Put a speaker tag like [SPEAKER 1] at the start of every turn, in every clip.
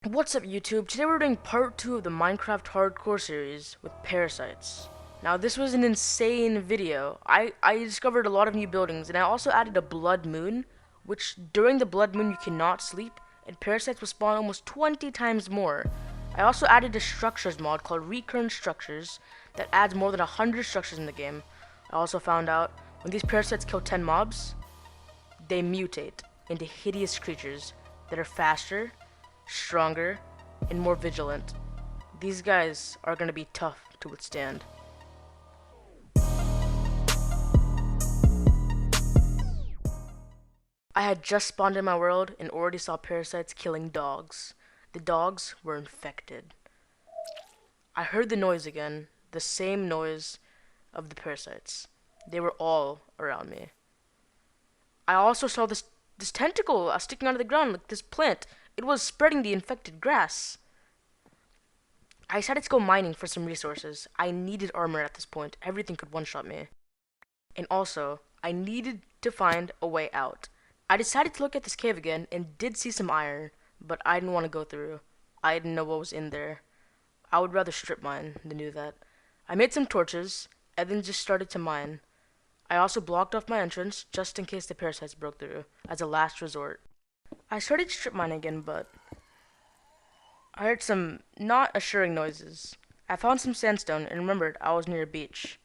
[SPEAKER 1] What's up YouTube? Today we're doing part 2 of the Minecraft Hardcore series with Parasites. Now this was an insane video. I discovered a lot of new buildings and I also added a blood moon, which during the blood moon you cannot sleep and parasites will spawn almost 20 times more. I also added a structures mod called recurrent structures that adds more than 100 structures in the game. I also found out when these parasites kill 10 mobs, they mutate into hideous creatures that are faster, stronger, and more vigilant. These guys are gonna be tough to withstand. I had just spawned in my world and already saw parasites killing dogs. The dogs were infected. I heard the noise again, the same noise of the parasites. They were all around me. I also saw this tentacle sticking out of the ground like this plant. It was spreading the infected grass. I decided to go mining for some resources. I needed armor at this point. Everything could one-shot me. And also, I needed to find a way out. I decided to look at this cave again and did see some iron, but I didn't want to go through. I didn't know what was in there. I would rather strip mine than do that. I made some torches and then just started to mine. I also blocked off my entrance just in case the parasites broke through, as a last resort. I started strip mining again, but I heard some not assuring noises. I found some sandstone and remembered I was near a beach.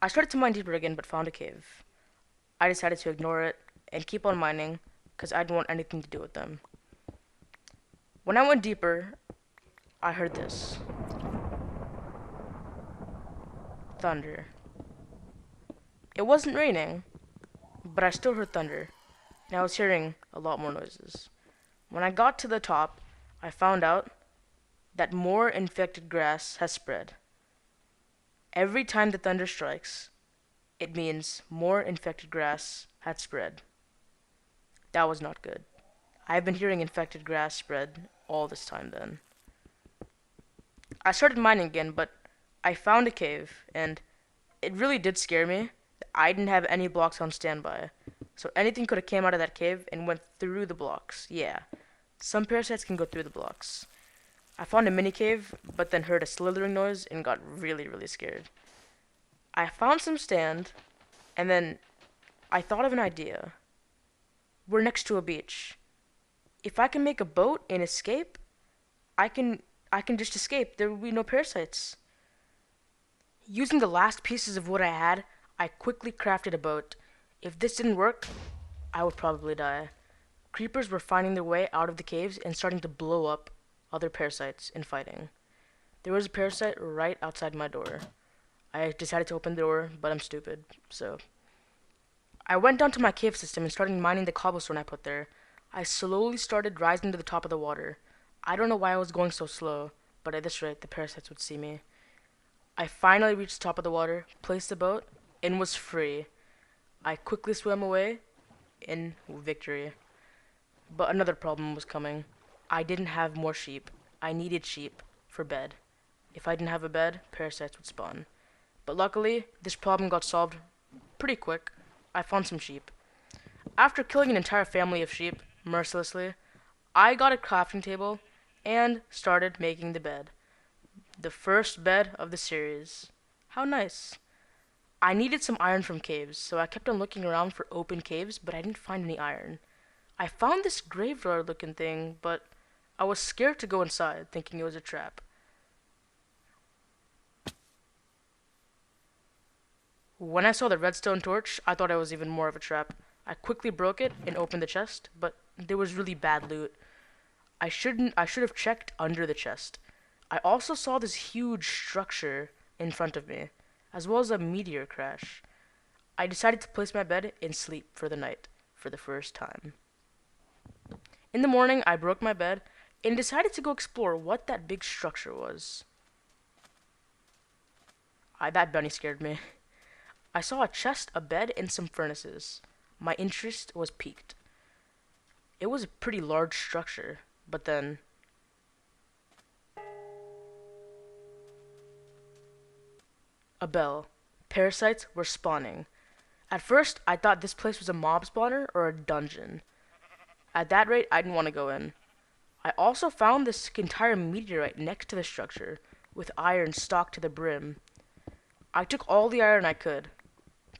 [SPEAKER 1] I started to mine deeper again, but found a cave. I decided to ignore it and keep on mining, because I didn't want anything to do with them. When I went deeper, I heard this. Thunder. It wasn't raining, but I still heard thunder, and I was hearing a lot more noises. When I got to the top, I found out that more infected grass has spread. Every time the thunder strikes, it means more infected grass had spread. That was not good. I've been hearing infected grass spread all this time then. I started mining again, but I found a cave, and it really did scare me. I didn't have any blocks on standby, so anything could have came out of that cave and went through the blocks. Yeah, some parasites can go through the blocks. I found a mini cave, but then heard a slithering noise and got really scared. I found some stand, and then I thought of an idea. We're next to a beach. If I can make a boat and escape, I can just escape. There will be no parasites. Using the last pieces of wood I had, I quickly crafted a boat. If this didn't work, I would probably die. Creepers were finding their way out of the caves and starting to blow up other parasites and fighting. There was a parasite right outside my door. I decided to open the door, but I'm stupid, so I went down to my cave system and started mining the cobblestone I put there. I slowly started rising to the top of the water. I don't know why I was going so slow, but at this rate, the parasites would see me. I finally reached the top of the water, placed the boat, and was free. I quickly swam away in victory. But another problem was coming. I didn't have more sheep. I needed sheep for bed. If I didn't have a bed, parasites would spawn. But luckily, this problem got solved pretty quick. I found some sheep. After killing an entire family of sheep, mercilessly, I got a crafting table and started making the bed. The first bed of the series. How nice. I needed some iron from caves, so I kept on looking around for open caves, but I didn't find any iron. I found this graveyard looking thing, but I was scared to go inside, thinking it was a trap. When I saw the redstone torch, I thought it was even more of a trap. I quickly broke it and opened the chest, but there was really bad loot. I should have checked under the chest. I also saw this huge structure in front of me, as well as a meteor crash. I decided to place my bed and sleep for the night, for the first time. In the morning, I broke my bed and decided to go explore what that big structure was. That bunny scared me. I saw a chest, a bed, and some furnaces. My interest was piqued. It was a pretty large structure, but then a bell. Parasites were spawning. At first, I thought this place was a mob spawner or a dungeon. At that rate, I didn't want to go in. I also found this entire meteorite next to the structure, with iron stocked to the brim. I took all the iron I could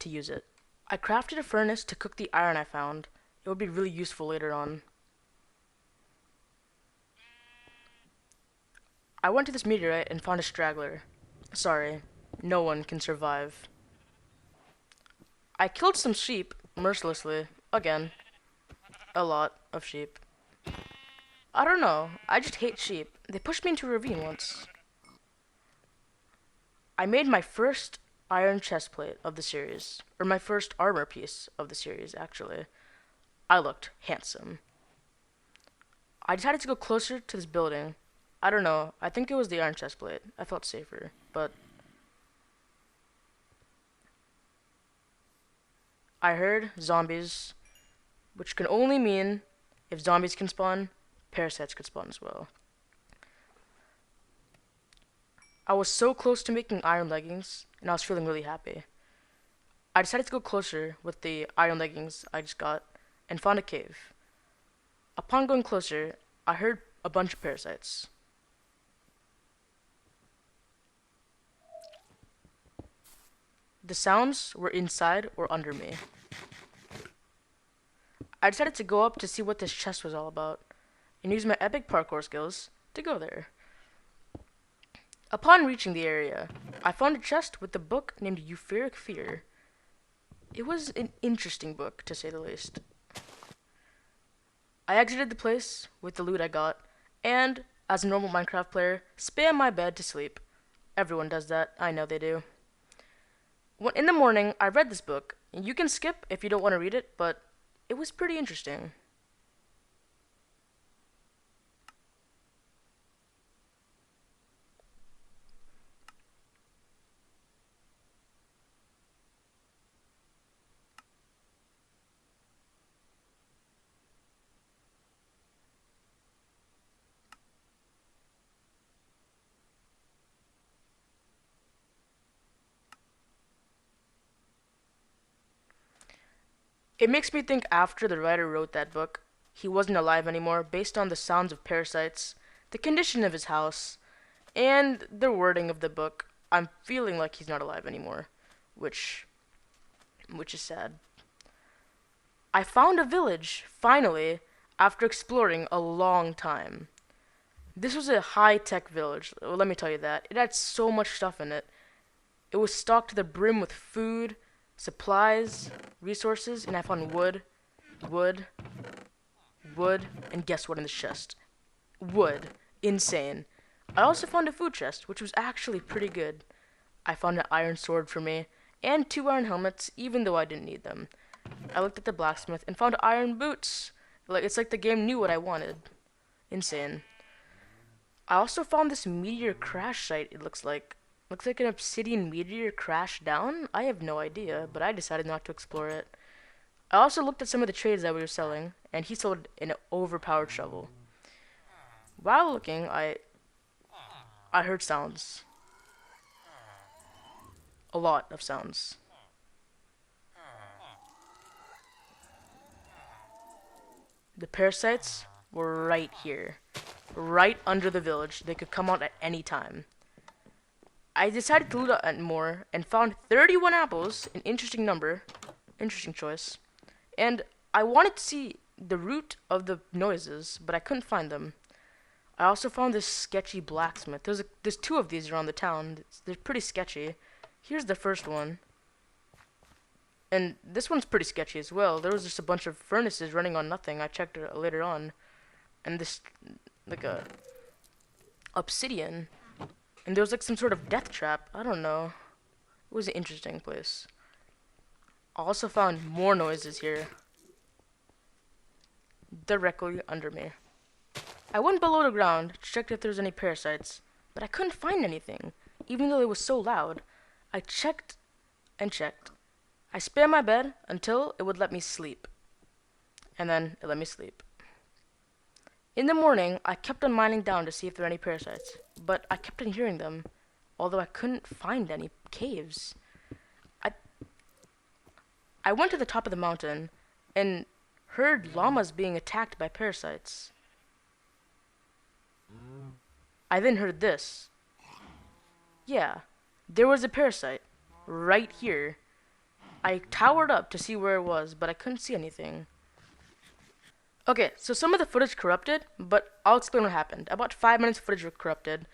[SPEAKER 1] to use it. I crafted a furnace to cook the iron I found. It would be really useful later on. I went to this meteorite and found a straggler. Sorry, no one can survive. I killed some sheep mercilessly. Again, a lot of sheep. I don't know. I just hate sheep. They pushed me into a ravine once. I made my first iron chestplate of the series, or my first armor piece of the series, actually. I looked handsome. I decided to go closer to this building. I don't know. I think it was the iron chestplate. I felt safer, but I heard zombies, which can only mean if zombies can spawn, parasites could spawn as well. I was so close to making iron leggings, and I was feeling really happy. I decided to go closer with the iron leggings I just got, and found a cave. Upon going closer, I heard a bunch of parasites. The sounds were inside or under me. I decided to go up to see what this chest was all about, and use my epic parkour skills to go there. Upon reaching the area, I found a chest with a book named Euphoric Fear. It was an interesting book, to say the least. I exited the place with the loot I got, and, as a normal Minecraft player, spam my bed to sleep. Everyone does that, I know they do. In the morning, I read this book. You can skip if you don't want to read it, but it was pretty interesting. It makes me think after the writer wrote that book, he wasn't alive anymore based on the sounds of parasites, the condition of his house, and the wording of the book. I'm feeling like he's not alive anymore, which is sad. I found a village, finally, after exploring a long time. This was a high-tech village, let me tell you that. It had so much stuff in it. It was stocked to the brim with food, supplies, resources, and I found wood, wood, and guess what in the chest? Wood. Insane. I also found a food chest, which was actually pretty good. I found an iron sword for me, and 2 iron helmets, even though I didn't need them. I looked at the blacksmith and found iron boots. It's like the game knew what I wanted. Insane. I also found this meteor crash site, it looks like. Looks like an obsidian meteor crashed down? I have no idea, but I decided not to explore it. I also looked at some of the trades that we were selling, and he sold an overpowered shovel. While looking, I heard sounds. A lot of sounds. The parasites were right here. Right under the village. They could come out at any time. I decided to loot out more and found 31 apples, an interesting number. Interesting choice. And I wanted to see the root of the noises, but I couldn't find them. I also found this sketchy blacksmith. There's 2 of these around the town. They're pretty sketchy. Here's the first one. And this one's pretty sketchy as well. There was just a bunch of furnaces running on nothing. I checked it later on. And this, like a obsidian. And there was like some sort of death trap. I don't know. It was an interesting place. I also found more noises here. Directly under me. I went below the ground to check if there was any parasites, but I couldn't find anything, even though it was so loud. I checked and checked. I spammed my bed until it would let me sleep. And then it let me sleep. In the morning, I kept on mining down to see if there were any parasites, but I kept on hearing them, although I couldn't find any caves. I went to the top of the mountain and heard llamas being attacked by parasites. I then heard this. Yeah, there was a parasite right here. I towered up to see where it was, but I couldn't see anything. Okay, so some of the footage corrupted, but I'll explain what happened. About 5 minutes of footage were corrupted.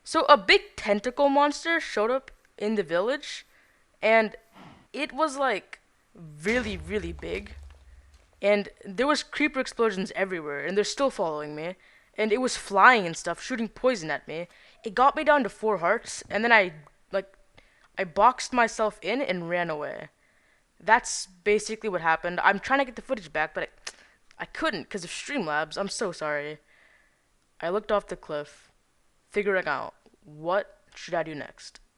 [SPEAKER 1] So a big tentacle monster showed up in the village, and it was like really, really big. And there was creeper explosions everywhere, and they're still following me. And it was flying and stuff, shooting poison at me. It got me down to 4 hearts, and then like I boxed myself in and ran away. That's basically what happened. I'm trying to get the footage back, but I couldn't because of Streamlabs. I'm so sorry. I looked off the cliff, figuring out what should I do next.